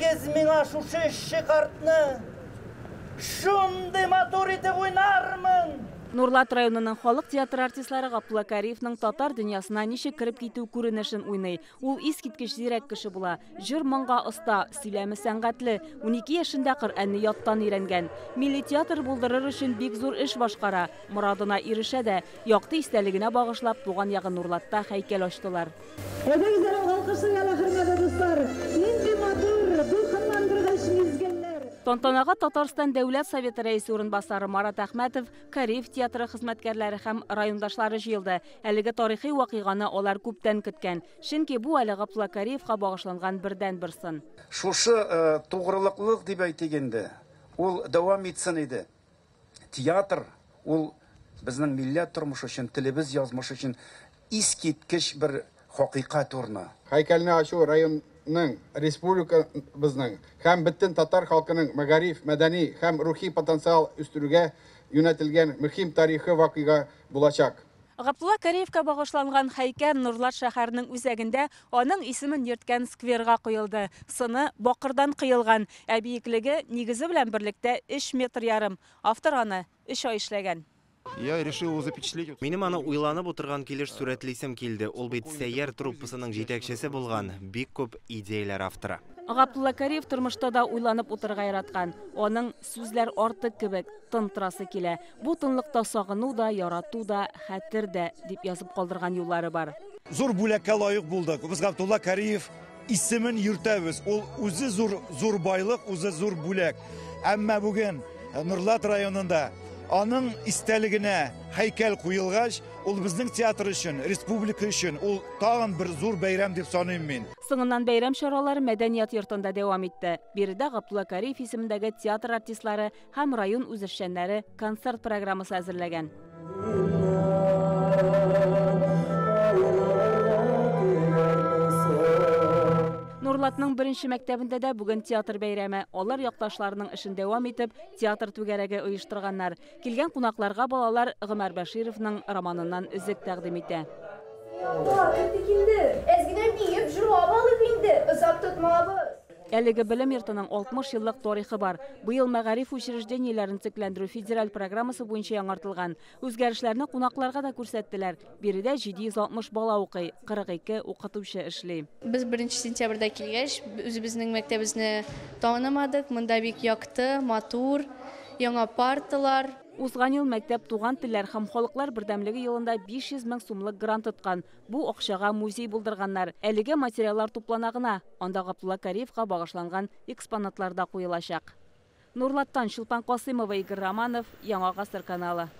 8 миңа шушы шикартны шундай матур итеп уйнармын. Нурлат районының халық театр артистлары Габдулла Кариевның татар дөньясына ничек кіріп кету күренешен уйный. Ул искиткеч зирәк кеше була. Җыр моңга оста, сөйләме сәнгатьле. 12 яшендә Коръәнне яттан өйрәнгән. Милли театр булдырыр өчен бик зур эш башкара. Морадына ирешә дә, якты истәлегенә багышлап туган ягы Нурлатта һәйкәл ачтылар. Тантанага Татарстан Дәүләт Советы рәисе урынбасары Марат Әхмәтов, Кариев театры хезмәткәрләре һәм райондашлары җыелды. Әлеге тарихи вакыйганы алар күптән көткән. Чөнки бу әле Габдулла Кариевка багышланган бердән-бер сын. Шушы тугрылыклык дип әйтгәндә, ул дәвам итсен иде. Театр ул безнең милләт тормышы өчен, телебез язмышы өчен искиткеч бер хакыйкать урны. Һәйкәлне ачу район республика безнең һәм бөтен татар халкының мәгариф, мәдәни һәм рухи потенциал үстерүгә юнәтелгән мөһим тарихи вакыйга булачак. Габдулла Кариевка багышланган һәйкәл Нурлат шәһәренең үзәгендә аның исемен йөрткән скверга куелды. Сыны бакырдан кыелган, ә бийеклеге нигезе белән берлектә 3,5 метр. Автор аны 3 ай эшләгән. Я решил запечатлеть. Минем аны уйланып утырган килеш сурәтлисем килде. Ул бит Сәйяр труппасының җитәкчесе булган, бик күп идеяләр авторы. Габдулла Кариев тормышта да уйланып утырга яраткан. Аның сүзләр артык кебек тын торасы килә. Бу тынлыкта сагыну да, ярату да, хәтер дә дип язып калдырган юллары бар. Зур бүләккә лаек булдык. Без Габдулла Кариев исемен йөртәбез. Ул үзе зур байлык, үзе зур бүләк. Әмма бүген Нурлат районында аның истәлегенә һәйкәл куелгач, ул безнең театр өчен, республика өчен ул тагын бер зур бәйрәм дип саныйм мин. Соңыннан бәйрәм чаралары мәдәният йортында дәвам итте. Биредә Габдулла Кариев исемендәге театр артистлары һәм район үзешчәннәре концерт программасы әзерләгән. Нурлатның беренче мәктәбендә дә бүген театр бәйрәме. Алар якташларының эшен дәвам итеп, театр түгәрәге оештырганнар. Килгән кунакларга балалар Гомәр Бәшировның романыннан үзек тәкъдим итә. Әлеге белем йортының 60 еллык тарихы бар. Быел мәгариф учреждениеләрен төзекләндерү федераль программасы буенча яңартылган. Үзгәрешләрне кунакларга да күрсәттеләр. Биредә 760 бала укый, 42 укытучы эшли. Без 1 сентябрьдә килгәч, үзебезнең мәктәбебезне танымадык. Монда бик якты, матур, яңа парталар. Узган ел мәктәп туган телләр һәм халыклар бердәмлеге елында 500 мең сумлык грант тоткан. Бу акчага музей булдырганнар. Әлеге материаллар туплана гына. Анда Габдулла Кариевка багышланган экспонатлар да куелачак. Нурлаттан Шулпан Касыймова, Игорь Романов, Яңа гасыр каналы.